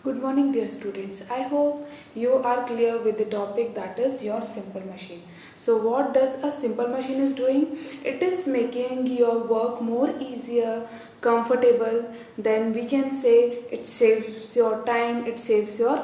Good morning, dear students. I hope you are clear with the topic, that is your simple machine. So what does a simple machine is doing? It is making your work more easier, comfortable. Then we can say it saves your time, it saves your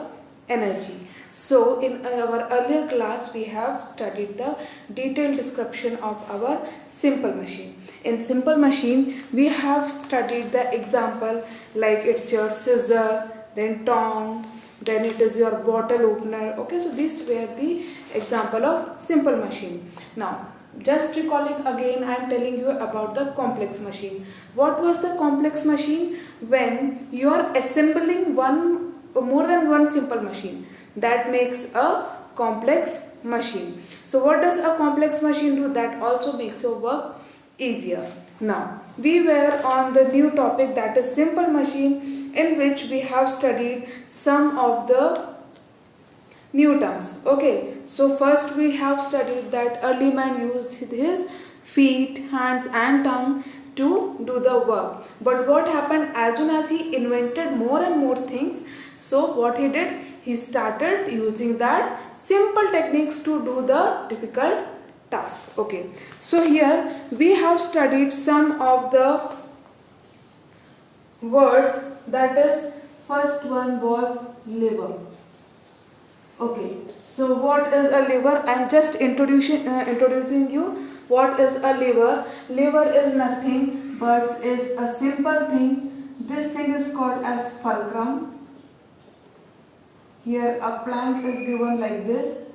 energy. So in our earlier class we have studied the detailed description of our simple machine. In simple machine we have studied the example like it's your scissor, then tong, then it is your bottle opener. Okay, so these were the example of simple machine. Now just recalling again, I am telling you about the complex machine. What was the complex machine? When you are assembling more than one simple machine, that makes a complex machine. So what does a complex machine do? That also makes your work easier. Now we were on the new topic, that is simple machine, in which we have studied some of the new terms. Okay, so first we have studied that early man used his feet, hands and tongue to do the work. But what happened, as soon as he invented more and more things, so what he did, he started using that simple techniques to do the difficult task. Okay, so here we have studied some of the words, that is first one was liver. Okay, so what is a liver? I am just introducing you what is a liver. Liver is nothing but is a simple thing. This thing is called as fulcrum. Here a plank is given like this.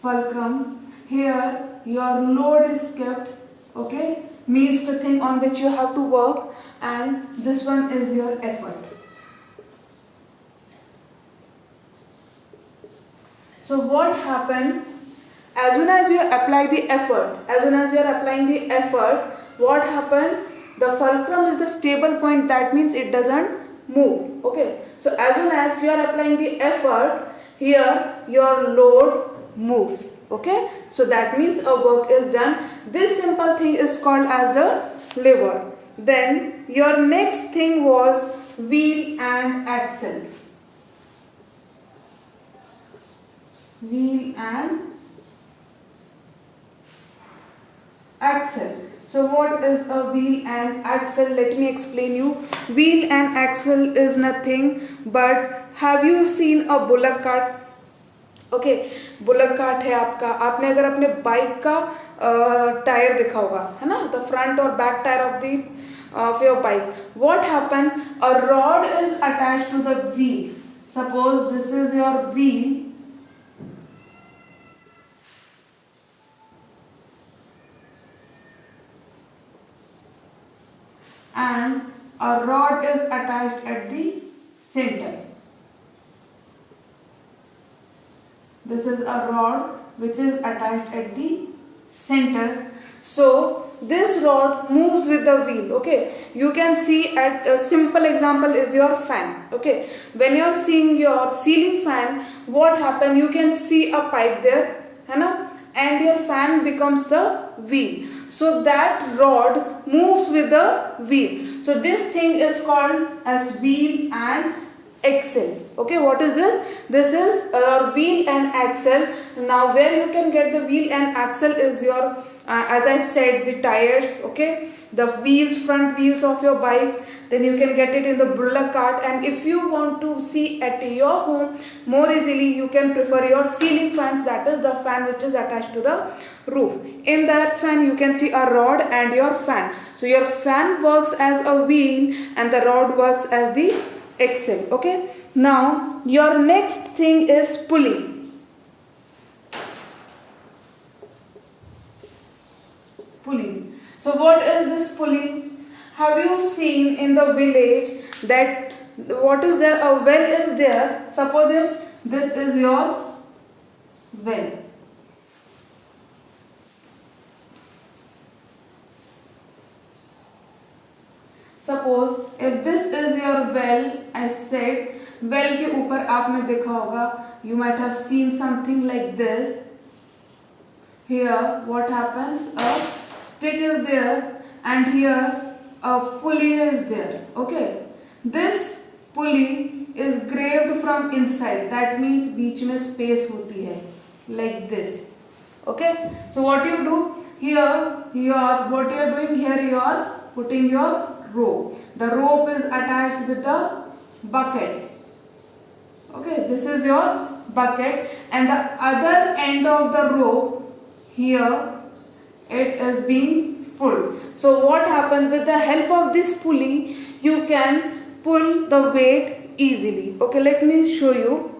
Fulcrum. Here your load is kept. Okay, means the thing on which you have to work, and this one is your effort. So what happened, as soon as you apply the effort, what happened, the fulcrum is the stable point, that means it doesn't move. Okay, so as soon as you are applying the effort, here your load moves. Okay, so that means a work is done. This simple thing is called as the lever. Then your next thing was wheel and axle. Wheel and axle. So what is a wheel and axle? Let me explain you. Wheel and axle is nothing but, have you seen a bullock cart? Okay, bullock cart है आपका, आपने अगर अपने bike का tyre देखा होगा, है ना, द फ्रंट और back tyre of your bike. What happen, a rod is attached to the wheel. Suppose this is your wheel, and a rod is attached at the center. This is a rod which is attached at the center. So this rod moves with the wheel. Okay, you can see at a simple example is your fan. Okay, when you are seeing your ceiling fan, what happen, you can see a pipe there, है ना, and your fan becomes the wheel. So that rod moves with the wheel. So this thing is called as wheel and axle. Okay, what is this? This is wheel and axle. Now where you can get the wheel and axle is your as I said, the tires. Okay, the wheels, front wheels of your bikes. Then you can get it in the bullock cart, and if you want to see at your home more easily, you can prefer your ceiling fans, that is the fan which is attached to the roof. In that fan you can see a rod and your fan. So your fan works as a wheel and the rod works as the axle. Okay, now your next thing is pulley. Pulley. So what is this pulley? Have you seen in the village that what is there? A well is there. Suppose if this is your well. Suppose if this is your well, I said, well के ऊपर आपने देखा होगा, you might have seen something like this. Here what happens, a stick is there and here a pulley is there. Okay, this come inside. That means बीच में space होती है like this. Okay. So what you do here? What you are doing here? You are putting your rope. The rope is attached with the bucket. Okay. This is your bucket, and the other end of the rope here, it is being pulled. So what happens, with the help of this pulley you can pull the weight easily. Okay, let me show you.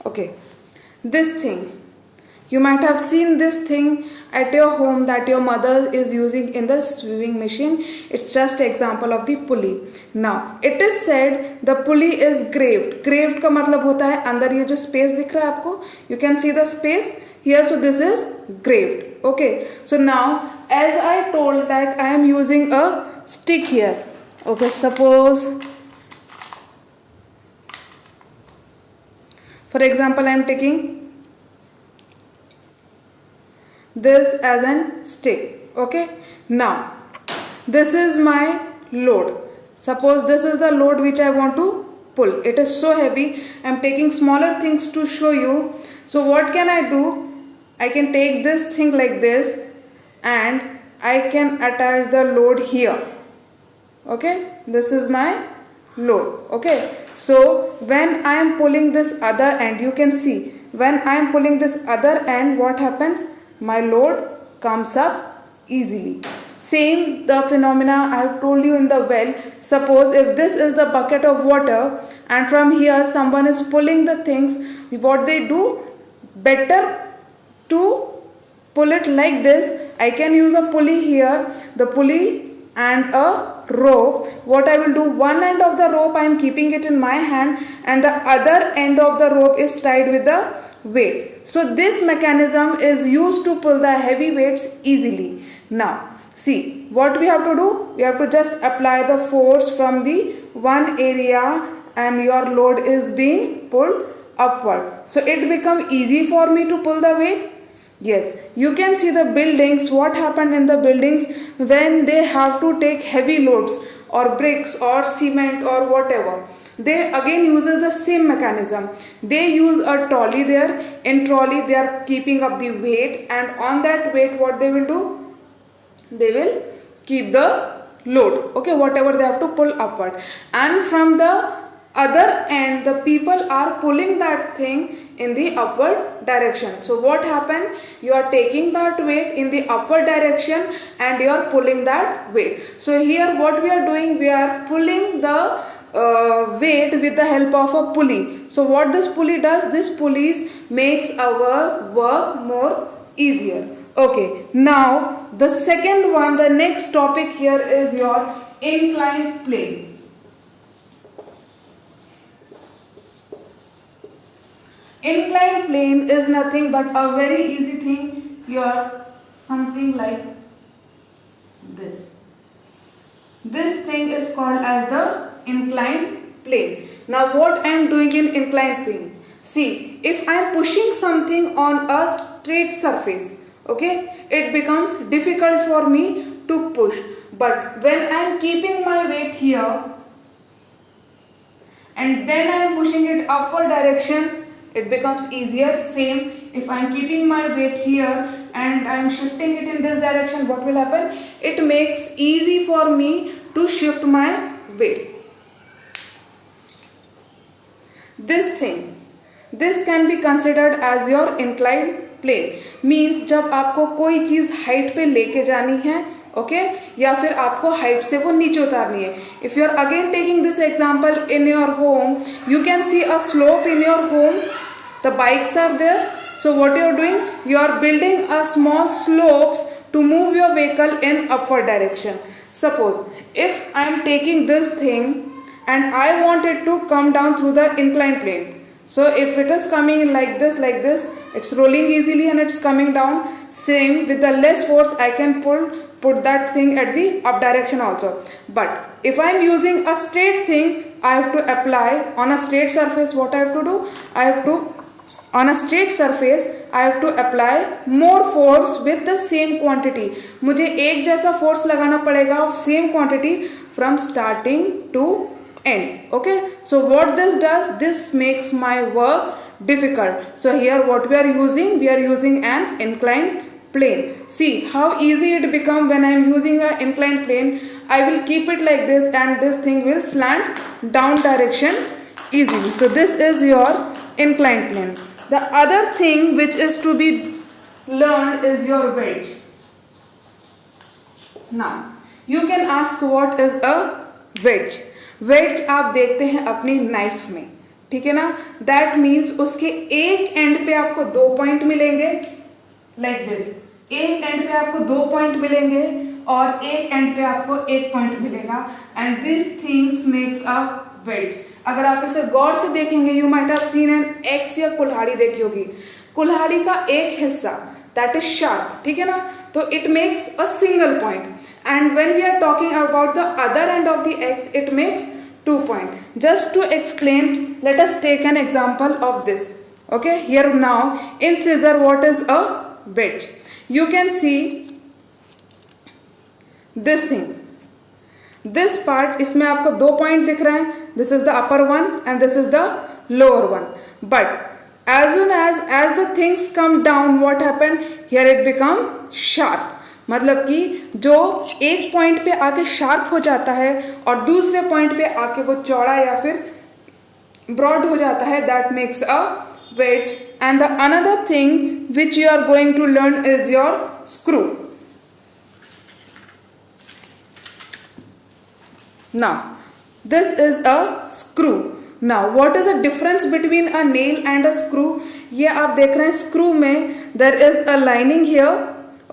Okay, this thing, you might have seen this thing at your home that your mother is using in the sewing machine. It's just example of the pulley. Now it is said the pulley is graved. Graved का मतलब होता है अंदर ये जो space दिख रहा है आपको, you can see the space here, so this is graved. Okay, so now as I told that I am using a stick here. Okay, suppose for example I am taking this as an stick. Okay, now this is my load. Suppose this is the load which I want to pull. It is so heavy. I am taking smaller things to show you. So what can I do? I can take this thing like this and I can attach the load here. Okay, this is my load. Okay, so when I am pulling this other end, you can see when I am pulling this other end, what happens? My load comes up easily. Same the phenomena I have told you in the well. Suppose if this is the bucket of water and from here someone is pulling the things, what they do, better to pull it like this. I can use a pulley here, the pulley and a rope. What I will do, one end of the rope I am keeping it in my hand and the other end of the rope is tied with the weight. So this mechanism is used to pull the heavy weights easily. Now see what we have to do. We have to just apply the force from the one area and your load is being pulled upward. So it become easy for me to pull the weight. Yes, you can see the buildings, what happened in the buildings when they have to take heavy loads or bricks or cement or whatever. They again uses the same mechanism. They use a trolley there. In trolley they are keeping up the weight, and on that weight what they will do? They will keep the load. Okay, whatever they have to pull upward. And from the other end the people are pulling that thing in the upward direction. So what happened? You are taking that weight in the upward direction and you are pulling that weight. So here what we are doing, we are pulling the weight with the help of a pulley. So what this pulley does, this pulley makes our work more easier. Okay, now the second one, the next topic here is your inclined plane. Inclined plane is nothing but a very easy thing. Here something like this. This thing is called as the inclined plane. Now what I am doing in inclined plane? See, if I am pushing something on a straight surface, okay, it becomes difficult for me to push. But when I am keeping my weight here and then I am pushing it upward direction, it becomes easier. Same, if I am keeping my weight here and I am shifting it in this direction, what will happen? It makes easy for me to shift my weight. This thing, this can be considered as your inclined plane. Means जब आपको कोई चीज़ height पे लेके जानी है, okay, या फिर आपको हाइट से वो नीचे उतारनी है. If you are again taking this example in your home, you can see a slope in your home. The bikes are there. So what you are doing? You are building a small slopes to move your vehicle in upward direction. Suppose if I am taking this thing and I want it to come down through the inclined plane. So if it is coming like this, it's rolling easily and it's coming down. Same with the less force, I can put that thing at the up direction also. But if I am using a straight thing, I have to apply on a straight surface. What I have to do? On a straight surface, I have to apply more force with the same quantity. मुझे एक जैसा force लगाना पड़ेगा of same quantity from starting to end. Okay, so what this does, this makes my work difficult. So here what we are using an inclined plane. See how easy it become when I am using an inclined plane. I will keep it like this and this thing will slant down direction easily. So this is your inclined plane. The other thing which is to be learned is your wedge. Now you can ask what is a wedge. wedge आप देखते हैं अपनी knife में, ठीक है ना. That means उसके एक एंड पे आपको 2 पॉइंट मिलेंगे लाइक दिस. एक एंड पे आपको 2 पॉइंट मिलेंगे और एक एंड पे आपको 1 पॉइंट मिलेगा. And this things makes a wedge. अगर आप इसे गौर से देखेंगे, you might have seen an x या कुल्हाड़ी देखी होगी. कुल्हाड़ी का एक हिस्सा दैट इज शार्प, ठीक है ना, तो it makes a single point. And when we are talking about the other end of the axe, it makes 2 point. Just to explain, let us take an example of this. Okay, here now in scissor what is a wedge. You can see this thing. This part, इसमें आपको 2 point दिख रहे हैं. This is the upper one and this is the lower one. But as soon as the things come down, what happen here, it become sharp. मतलब कि जो एक point पे आके शार्प हो जाता है और दूसरे पॉइंट पे आके वो चौड़ा या फिर ब्रॉड हो जाता है, that makes a wedge. And the another thing which you are going to learn is your screw. Now this is a screw. Now what is the difference between a nail and a screw? ये आप देख रहे हैं screw में there is a lining here.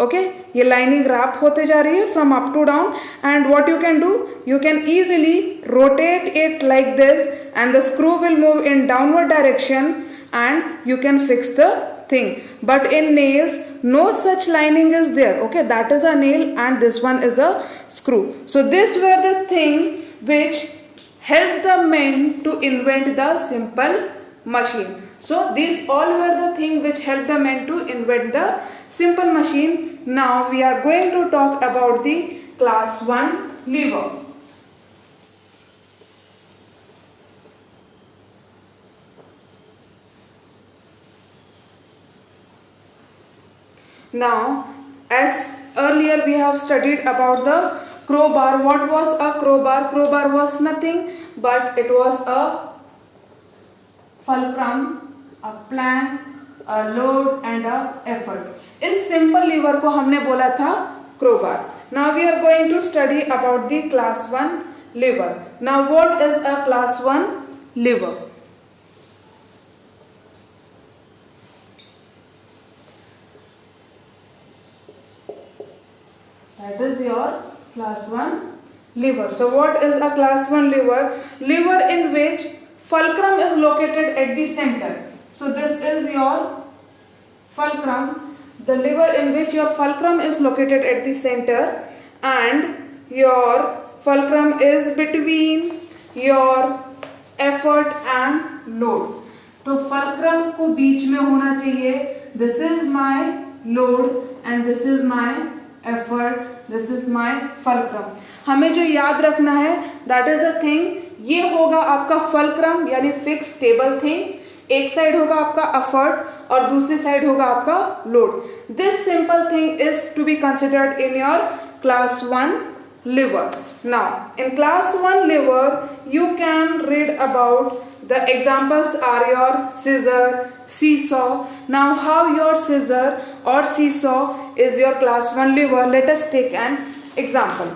Okay, ये lining wrap होते जा रही है from up to down. And what you can do, you can easily rotate it like this and the screw will move in downward direction and you can fix the thing. But in nails no such lining is there. Okay, that is a nail and this one is a screw. So this were the thing which helped the men to invent the simple machine. So these all were the thing which helped the men to invent the simple machine. Now we are going to talk about the class 1 lever. Now as earlier we have studied about the crowbar. What was a crowbar? Crowbar was nothing but it was a fulcrum, a plank, a load and a effort. इस simple lever को हमने बोला था crowbar. Now we are going to study about the class 1 lever. Now what is a class 1 lever? That is your class 1 lever. So what is a class 1 lever? Lever in which fulcrum is located at the center. So this is your fulcrum. The lever in which your fulcrum is located at the center and your fulcrum is between your effort and load. तो fulcrum को बीच में होना चाहिए. This is my load and this is my effort. This is my fulcrum. हमें जो याद रखना है, that is the thing, ये होगा आपका fulcrum यानी फिक्स स्टेबल थिंग. एक साइड होगा आपका effort और दूसरी साइड होगा आपका load. This simple thing is to be considered in your class 1 lever. Now in class 1 lever you can read about the examples are your scissor, seesaw. Now how your scissor or seesaw is your class 1 lever? Let us take an example.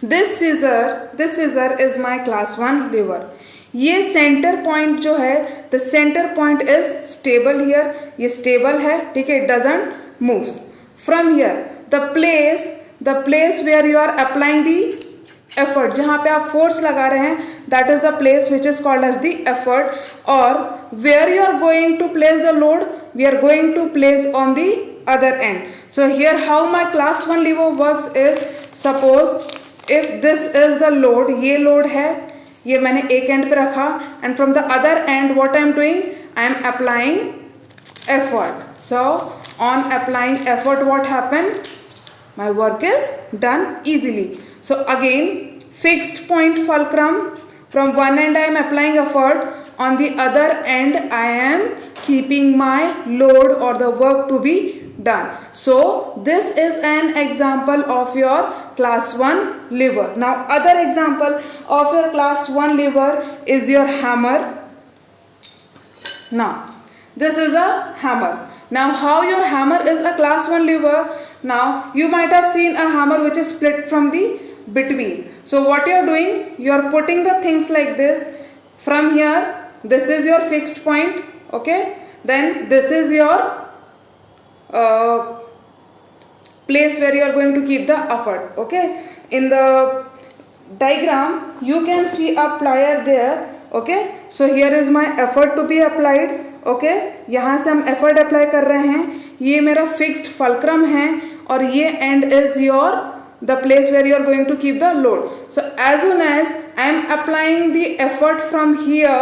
This scissor is my class 1 lever. ये centre point जो है, the center point is stable here. ये stable है, ठीक है, it doesn't move. From here the place where you are applying the effort, जहाँ पे आप फोर्स लगा रहे हैं, that is the place which is called as the effort. और where you are going to place the load, we are going to place on the other end. So here how my class 1 lever works is, suppose if this is the load, ये load है, ये मैंने एक end पे रखा, end from the other end what I am doing, I am applying effort. So on applying effort, what happened, my work is done easily. So again, fixed point fulcrum, from one end I am applying effort, on the other end I am keeping my load or the work to be done. So this is an example of your class 1 lever. Now other example of your class 1 lever is your hammer. Now this is a hammer. Now how your hammer is a class 1 lever? Now you might have seen a hammer which is split from the between. So what you are doing, you are putting the things like this. From here, this is your fixed point, okay, then this is your place where you are going to keep the effort, okay. In the diagram you can see a plier there, okay. So here is my effort to be applied, okay यहाँ से हम effort apply कर रहे हैं, ये मेरा fixed fulcrum है, और ये end is your the place where you are going to keep the load. So as soon as I am applying the effort from here,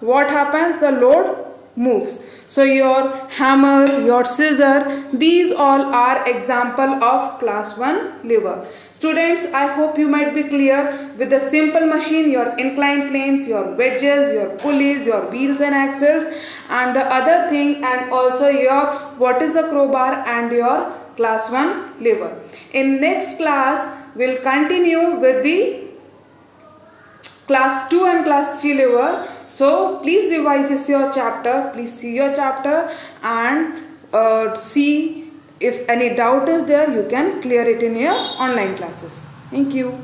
what happens, the load moves. So your hammer, your scissor, these all are example of class 1 lever. Students, I hope you might be clear with the simple machine, your inclined planes, your wedges, your pulleys, your wheels and axles, and the other thing, and also your what is the crowbar and your class 1 lever. In next class, we'll continue with the class 2 and class 3 lever. So please revise this your chapter, please see your chapter and see if any doubt is there, you can clear it in your online classes. Thank you.